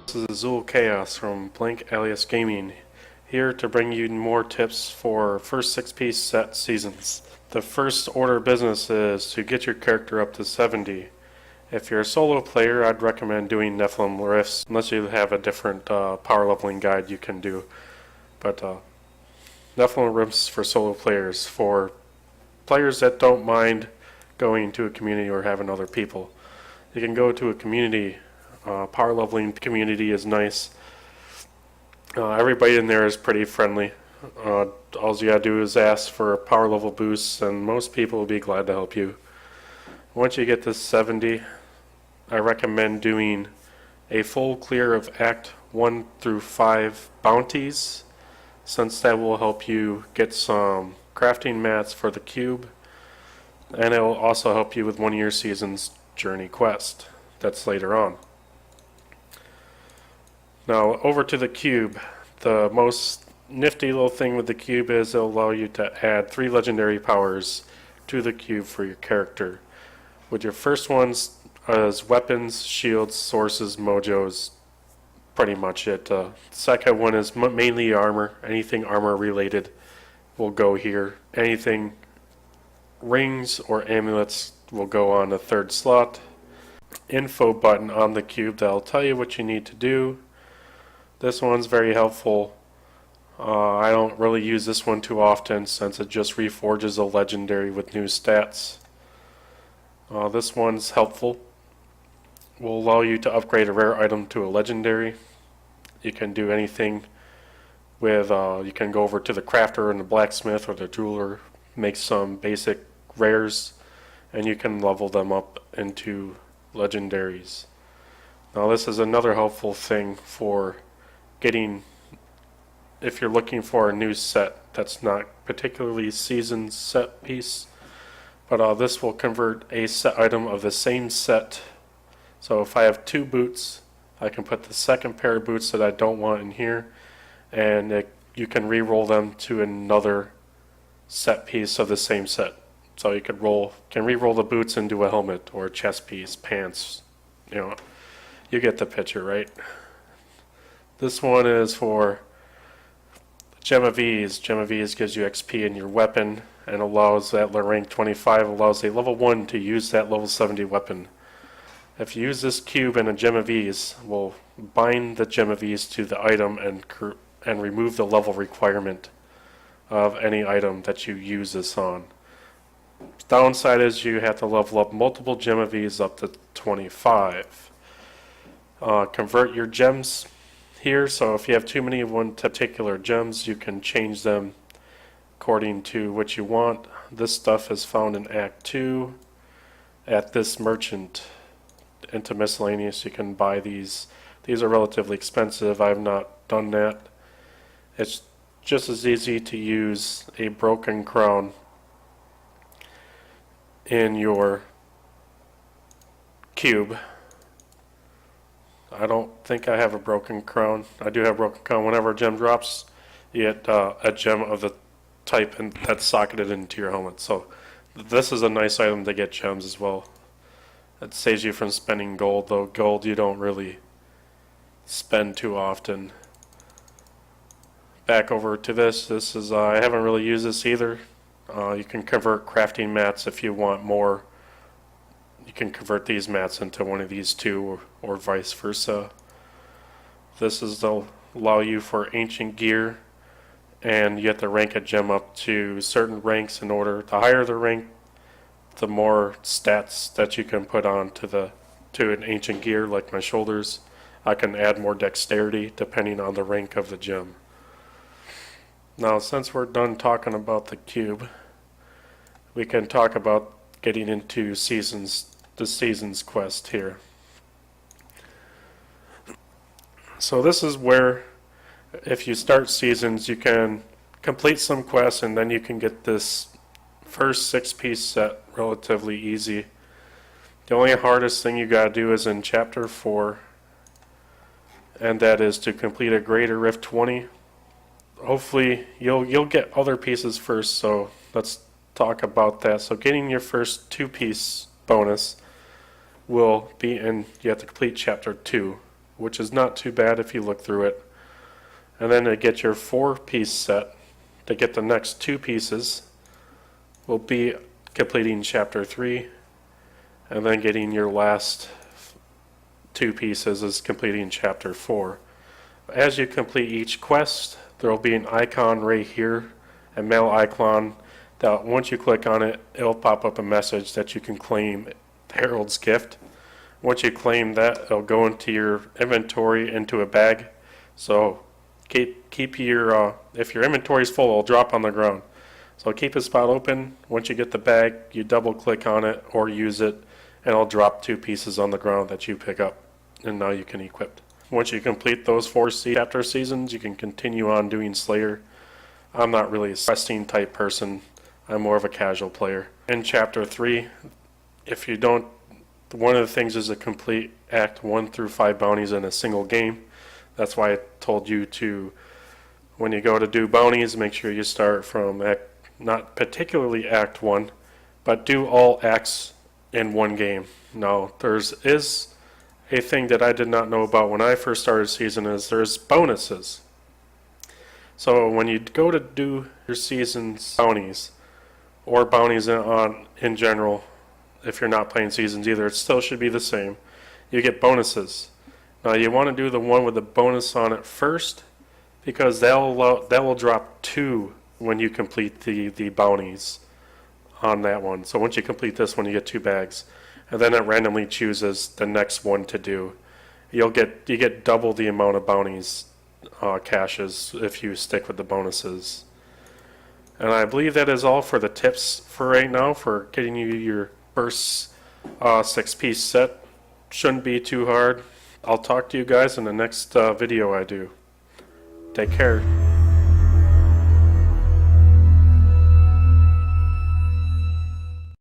This is Azul Chaos from Blank Alias Gaming, here to bring you more tips for first 6-piece set seasons. The first order of business is to get your character up to 70. If you're a solo player, I'd recommend doing Nephilim Rifts, unless you have a different power leveling guide you can do. But Nephilim Rifts for solo players, for players that don't mind going to a community or having other people. You can go to a community. Power leveling community is nice. Everybody in there is pretty friendly. All you gotta do is ask for power level boosts, and most people will be glad to help you. Once you get to 70, I recommend doing a full clear of Act 1 through 5 bounties, since that will help you get some crafting mats for the cube, and it will also help you with one of your season's journey quest that's later on. Now over to the cube. The most nifty little thing with the cube is it'll allow you to add 3 legendary powers to the cube for your character. With your first ones as weapons, shields, sources, mojos, pretty much it. Second one is mainly armor. Anything armor related will go here. Anything rings or amulets will go on the third slot. Info button on the cube that'll tell you what you need to do. This one's very helpful. I don't really use this one too often since it just reforges a legendary with new stats. This one's helpful. Will allow you to upgrade a rare item to a legendary. You can do anything with, you can go over to the crafter and the blacksmith or the jeweler, make some basic rares, and you can level them up into legendaries. Now this is another helpful thing for getting, if you're looking for a new set that's not particularly seasoned set piece, but this will convert a set item of the same set. So if I have 2 boots, I can put the second pair of boots that I don't want in here, and you can re-roll them to another set piece of the same set. So you can re-roll the boots into a helmet or a chest piece, pants, you get the picture, right? This one is for Gem of Ease. Gem of Ease gives you XP in your weapon and allows that rank 25 allows a level 1 to use that level 70 weapon. If you use this cube and a Gem of Ease, we'll bind the Gem of Ease to the item and remove the level requirement of any item that you use this on. Downside is you have to level up multiple Gem of Ease up to 25. Convert your gems here, so if you have too many of one particular gems, you can change them according to what you want. This stuff is found in Act 2 at this merchant. Into miscellaneous, you can buy these. These are relatively expensive. I've not done that. It's just as easy to use a broken crown in your cube. I don't think I have a broken crown. I do have a broken crown. Whenever a gem drops, you get a gem of the type that's socketed into your helmet. So this is a nice item to get gems as well. It saves you from spending gold, though gold you don't really spend too often. Back over to this. This is I haven't really used this either. You can convert crafting mats if you want more. You can convert these mats into one of these two, or vice versa. This is to allow you for ancient gear, and you have to rank a gem up to certain ranks in order. The higher the rank, the more stats that you can put on to an ancient gear, like my shoulders. I can add more dexterity depending on the rank of the gem. Now, since we're done talking about the cube, we can talk about getting into the seasons quest here. So this is where, if you start seasons, you can complete some quests and then you can get this first 6-piece set relatively easy. The only hardest thing you gotta do is in chapter 4, and that is to complete a Greater Rift 20. Hopefully you'll get other pieces first, so let's talk about that. So getting your first 2-piece bonus will be in, you have to complete chapter 2. which is not too bad if you look through it. And then to get your 4-piece set, to get the next 2 pieces, will be completing Chapter 3, and then getting your last 2 pieces is completing Chapter 4. As you complete each quest, there will be an icon right here, a mail icon, that once you click on it, it'll pop up a message that you can claim Harold's gift. Once you claim that, it'll go into your inventory into a bag. So keep your if your inventory is full, it'll drop on the ground. So keep a spot open. Once you get the bag, you double click on it or use it, and it'll drop 2 pieces on the ground that you pick up, and now you can equip. Once you complete those 4 chapter seasons, you can continue on doing Slayer. I'm not really a questing type person. I'm more of a casual player. In Chapter 3, if you don't, one of the things is to complete Act 1 through 5 bounties in a single game. That's why I told you to, when you go to do bounties, make sure you start from not particularly Act 1, but do all acts in one game. Now, is a thing that I did not know about when I first started season is there's bonuses. So when you go to do your season's bounties, or bounties in general, if you're not playing seasons either, it still should be the same. You get bonuses. Now you want to do the one with the bonus on it first, because that will drop 2 when you complete the bounties on that one. So once you complete this one, you get 2 bags, and then it randomly chooses the next one to do. You get double the amount of bounties caches if you stick with the bonuses. And I believe that is all for the tips for right now for getting you your first 6-piece set. Shouldn't be too hard. I'll talk to you guys in the next video I do. Take care.